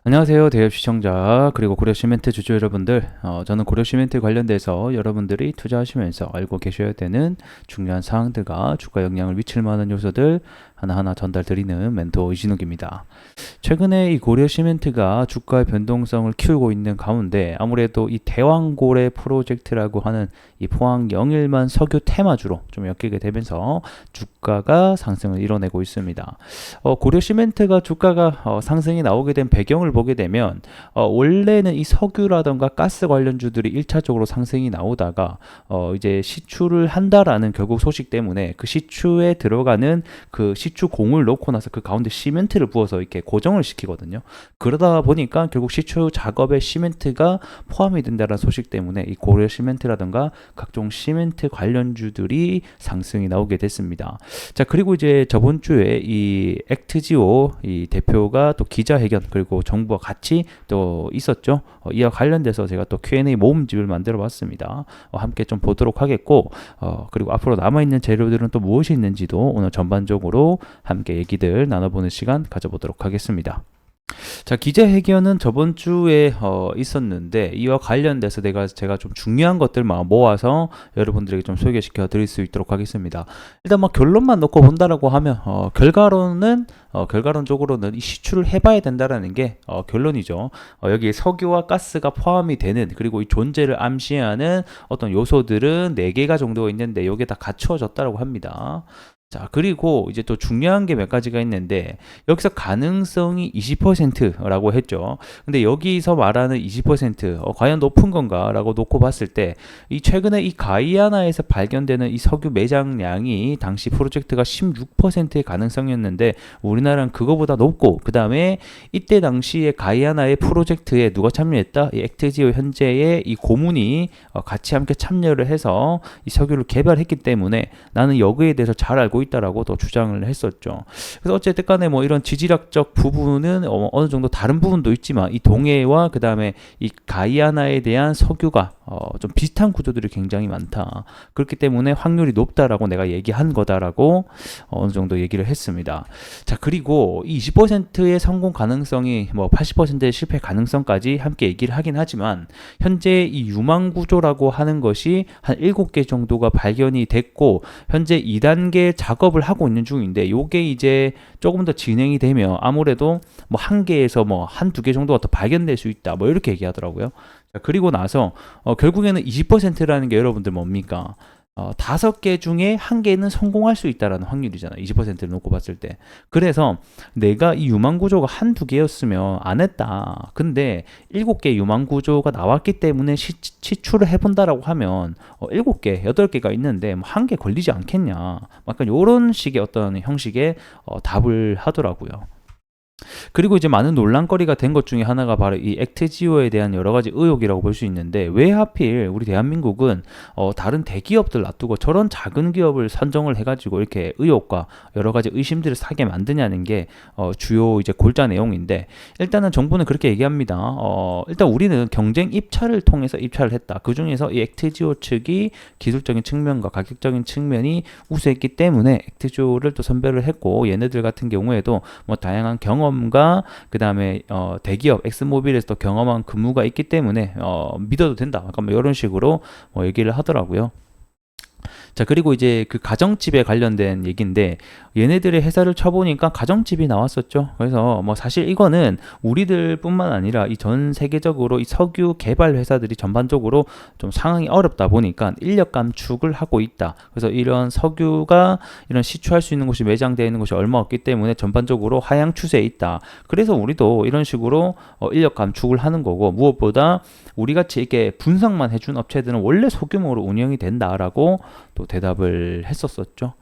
안녕하세요, 대협 시청자 그리고 고려 시멘트 주주 여러분들. 저는 고려 시멘트 관련돼서 여러분들이 투자하시면서 알고 계셔야 되는 중요한 사항들과 주가 영향을 미칠 만한 요소들 하나하나 전달드리는 멘토 이진욱입니다. 최근에 이 고려 시멘트가 주가의 변동성을 키우고 있는 가운데 아무래도 이 대왕고래 프로젝트라고 하는 이 포항 영일만 석유 테마주로 좀 엮이게 되면서 주가가 상승을 이뤄내고 있습니다. 고려 시멘트가 주가가 상승이 나오게 된 배경을 보게 되면 원래는 이 석유라던가 가스 관련주들이 1차적으로 상승이 나오다가 이제 시추를 한다라는 결국 소식 때문에 그 시추에 들어가는 그 시추 공을 넣고 나서 그 가운데 시멘트를 부어서 이렇게 고정을 시키거든요. 그러다 보니까 결국 시추 작업에 시멘트가 포함이 된다는 소식 때문에 이 고려 시멘트라던가 각종 시멘트 관련주들이 상승이 나오게 됐습니다. 자, 그리고 이제 저번 주에 이 액트지오 이 대표가 또 기자회견 그리고 정부와 같이 또 있었죠. 이와 관련돼서 제가 또 Q&A 모음집을 만들어 봤습니다. 함께 좀 보도록 하겠고, 그리고 앞으로 남아있는 재료들은 또 무엇이 있는지도 오늘 전반적으로 함께 얘기들 나눠보는 시간 가져보도록 하겠습니다. 자, 기자회견은 저번 주에 있었는데 이와 관련돼서 제가 좀 중요한 것들만 모아서 여러분들에게 좀 소개시켜 드릴 수 있도록 하겠습니다. 일단 막 결론만 놓고 본다라고 하면 결과론적으로는 이 시추를 해봐야 된다라는 게 결론이죠. 여기 석유와 가스가 포함이 되는 그리고 이 존재를 암시하는 어떤 요소들은 4개가 정도 있는데 이게 다 갖추어졌다라고 합니다. 자, 그리고 이제 또 중요한 게 몇 가지가 있는데 여기서 가능성이 20%라고 했죠. 근데 여기서 말하는 20% 과연 높은 건가라고 놓고 봤을 때 이 최근에 이 가이아나에서 발견되는 이 석유 매장량이 당시 프로젝트가 16%의 가능성이었는데 우리나라는 그거보다 높고 그다음에 이때 당시에 가이아나의 프로젝트에 누가 참여했다? 이 액트지오 현재의 이 고문이 같이 함께 참여를 해서 이 석유를 개발했기 때문에 나는 여기에 대해서 잘 알고 있다라고 또 주장을 했었죠. 그래서 어쨌든 간에 뭐 이런 지질학적 부분은 어느 정도 다른 부분도 있지만 이 동해와 그 다음에 이 가이아나에 대한 석유가 좀 비슷한 구조들이 굉장히 많다. 그렇기 때문에 확률이 높다라고 내가 얘기한 거다라고 어느 정도 얘기를 했습니다. 자, 그리고 이 20%의 성공 가능성이 뭐 80%의 실패 가능성까지 함께 얘기를 하긴 하지만 현재 이 유망 구조라고 하는 것이 한 7개 정도가 발견이 됐고 현재 2단계 작업을 하고 있는 중인데 요게 이제 조금 더 진행이 되면 아무래도 뭐 한 개에서 뭐 한두 개 정도가 더 발견될 수 있다 뭐 이렇게 얘기하더라고요. 자, 그리고 나서 결국에는 20%라는 게 여러분들 뭡니까? 5개 중에 한 개는 성공할 수 있다라는 확률이잖아. 20%를 놓고 봤을 때. 그래서 내가 이 유망 구조가 한두 개였으면 안 했다. 근데 7개 유망 구조가 나왔기 때문에 시추를 해본다라고 하면 7개, 8개가 있는데 뭐 한 개 걸리지 않겠냐. 약간 이런 식의 어떤 형식의 답을 하더라고요. 그리고 이제 많은 논란거리가 된 것 중에 하나가 바로 이 액트지오에 대한 여러 가지 의혹이라고 볼 수 있는데 왜 하필 우리 대한민국은 다른 대기업들 놔두고 저런 작은 기업을 선정을 해가지고 이렇게 의혹과 여러 가지 의심들을 사게 만드냐는 게 주요 이제 골자 내용인데 일단은 정부는 그렇게 얘기합니다. 일단 우리는 경쟁 입찰을 통해서 입찰을 했다. 그 중에서 이 액트지오 측이 기술적인 측면과 가격적인 측면이 우수했기 때문에 액트지오를 또 선별을 했고 얘네들 같은 경우에도 뭐 다양한 경험과 그 다음에 대기업 엑스모빌에서도 경험한 근무가 있기 때문에 믿어도 된다. 약간 뭐 이런 식으로 얘기를 하더라고요. 자, 그리고 이제 그 가정집에 관련된 얘기인데 얘네들의 회사를 쳐보니까 가정집이 나왔었죠. 그래서 뭐 사실 이거는 우리들뿐만 아니라 이 전 세계적으로 이 석유 개발 회사들이 전반적으로 좀 상황이 어렵다 보니까 인력 감축을 하고 있다. 그래서 이런 석유가 이런 시추할 수 있는 곳이 매장되어 있는 곳이 얼마 없기 때문에 전반적으로 하향 추세에 있다. 그래서 우리도 이런 식으로 인력 감축을 하는 거고 무엇보다 우리같이 이렇게 분석만 해준 업체들은 원래 소규모로 운영이 된다라고 또 대답을 했었었죠.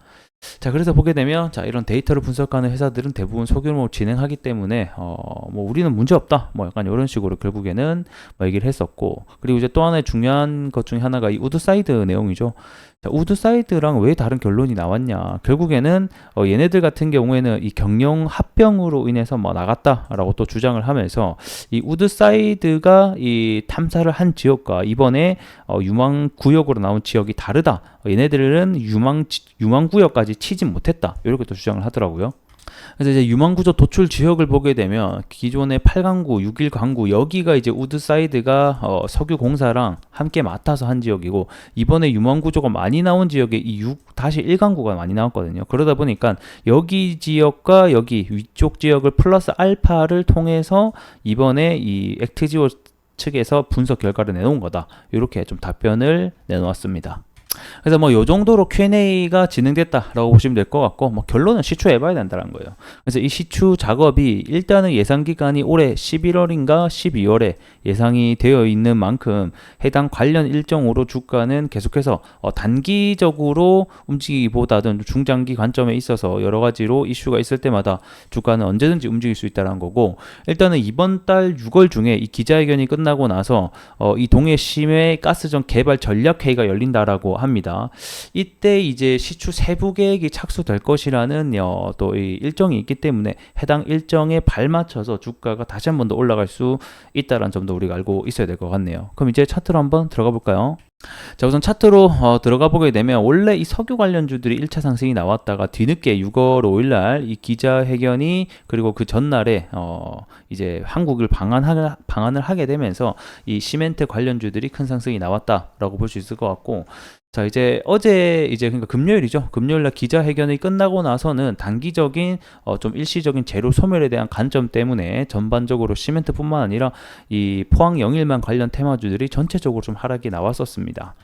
자, 그래서 보게 되면 자, 이런 데이터를 분석하는 회사들은 대부분 소규모로 진행하기 때문에 뭐 우리는 문제 없다. 뭐 약간 이런 식으로 결국에는 뭐 얘기를 했었고 그리고 이제 또 하나의 중요한 것 중에 하나가 이 우드사이드 내용이죠. 자, 우드사이드랑 왜 다른 결론이 나왔냐? 결국에는 얘네들 같은 경우에는 이 경영 합병으로 인해서 뭐 나갔다라고 또 주장을 하면서 이 우드사이드가 이 탐사를 한 지역과 이번에 유망 구역으로 나온 지역이 다르다. 얘네들은 유망 구역까지 치지 못했다. 이렇게 또 주장을 하더라고요. 그래서 이제 유망구조 도출 지역을 보게 되면 기존의 8강구, 6일 강구 여기가 이제 우드사이드가 석유 공사랑 함께 맡아서 한 지역이고 이번에 유망구조가 많이 나온 지역에 이 6-1강구가 많이 나왔거든요. 그러다 보니까 여기 지역과 여기 위쪽 지역을 플러스 알파를 통해서 이번에 이 액트지오 측에서 분석 결과를 내놓은 거다. 이렇게 좀 답변을 내놓았습니다. 그래서 뭐 요 정도로 Q&A가 진행됐다라고 보시면 될 것 같고 뭐 결론은 시추해봐야 된다는 거예요. 그래서 이 시추 작업이 일단은 예상 기간이 올해 11월인가 12월에 예상이 되어 있는 만큼 해당 관련 일정으로 주가는 계속해서 단기적으로 움직이기보다는 중장기 관점에 있어서 여러 가지로 이슈가 있을 때마다 주가는 언제든지 움직일 수 있다는 거고 일단은 이번 달 6월 중에 이 기자회견이 끝나고 나서 이 동해 심해 가스전 개발 전략 회의가 열린다라고 합니다. 이때 이제 시추 세부 계획이 착수될 것이라는 또 이 일정이 있기 때문에 해당 일정에 발맞춰서 주가가 다시 한 번 더 올라갈 수 있다는 점도 우리가 알고 있어야 될 것 같네요. 그럼 이제 차트로 한번 들어가 볼까요? 자, 우선 차트로 들어가 보게 되면 원래 이 석유 관련주들이 1차 상승이 나왔다가 뒤늦게 6월 5일 날 이 기자회견이 그리고 그 전날에 이제 한국을 방한을 하게 되면서 이 시멘트 관련주들이 큰 상승이 나왔다라고 볼 수 있을 것 같고 자, 이제 어제 그러니까 금요일이죠. 금요일 날 기자회견이 끝나고 나서는 단기적인 좀 일시적인 재료 소멸에 대한 관점 때문에 전반적으로 시멘트뿐만 아니라 이 포항 영일만 관련 테마주들이 전체적으로 좀 하락이 나왔었습니다.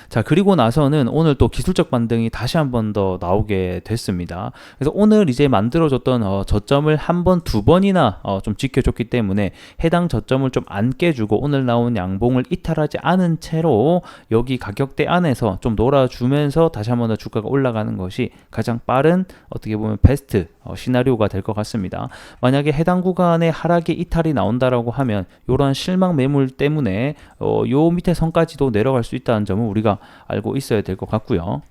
자, 그리고 나서는 오늘 또 기술적 반등이 다시 한 번 더 나오게 됐습니다. 그래서 오늘 이제 만들어졌던 저점을 한 번, 두 번이나 좀 지켜줬기 때문에 해당 저점을 좀 안 깨주고 오늘 나온 양봉을 이탈하지 않은 채로 여기 가격대 안에서 좀 놀아주면서 다시 한 번 더 주가가 올라가는 것이 가장 빠른 어떻게 보면 베스트 시나리오가 될 것 같습니다. 만약에 해당 구간에 하락이 이탈이 나온다라고 하면 이러한 실망 매물 때문에 요 밑에 선까지도 내려갈 수 있다는 점을 우리가 알고 있어야 될 것 같고요.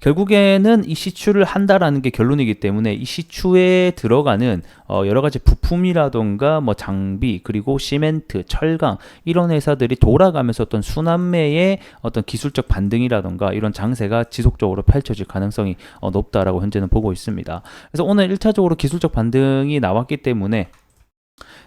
결국에는 이 시추를 한다라는 게 결론이기 때문에 이 시추에 들어가는 여러 가지 부품이라던가 뭐 장비 그리고 시멘트, 철강 이런 회사들이 돌아가면서 어떤 순환매의 어떤 기술적 반등이라던가 이런 장세가 지속적으로 펼쳐질 가능성이 높다라고 현재는 보고 있습니다. 그래서 오늘 1차적으로 기술적 반등이 나왔기 때문에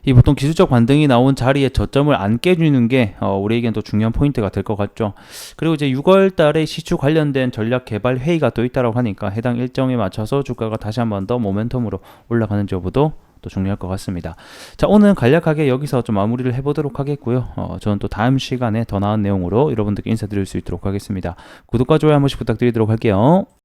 이 보통 기술적 반등이 나온 자리에 저점을 안 깨주는 게 우리에겐 또 중요한 포인트가 될 것 같죠. 그리고 이제 6월 달에 시추 관련된 전략 개발 회의가 또 있다고 하니까 해당 일정에 맞춰서 주가가 다시 한 번 더 모멘텀으로 올라가는 여부도 또 중요할 것 같습니다. 자, 오늘은 간략하게 여기서 좀 마무리를 해보도록 하겠고요. 저는 또 다음 시간에 더 나은 내용으로 여러분들께 인사드릴 수 있도록 하겠습니다. 구독과 좋아요 한 번씩 부탁드리도록 할게요.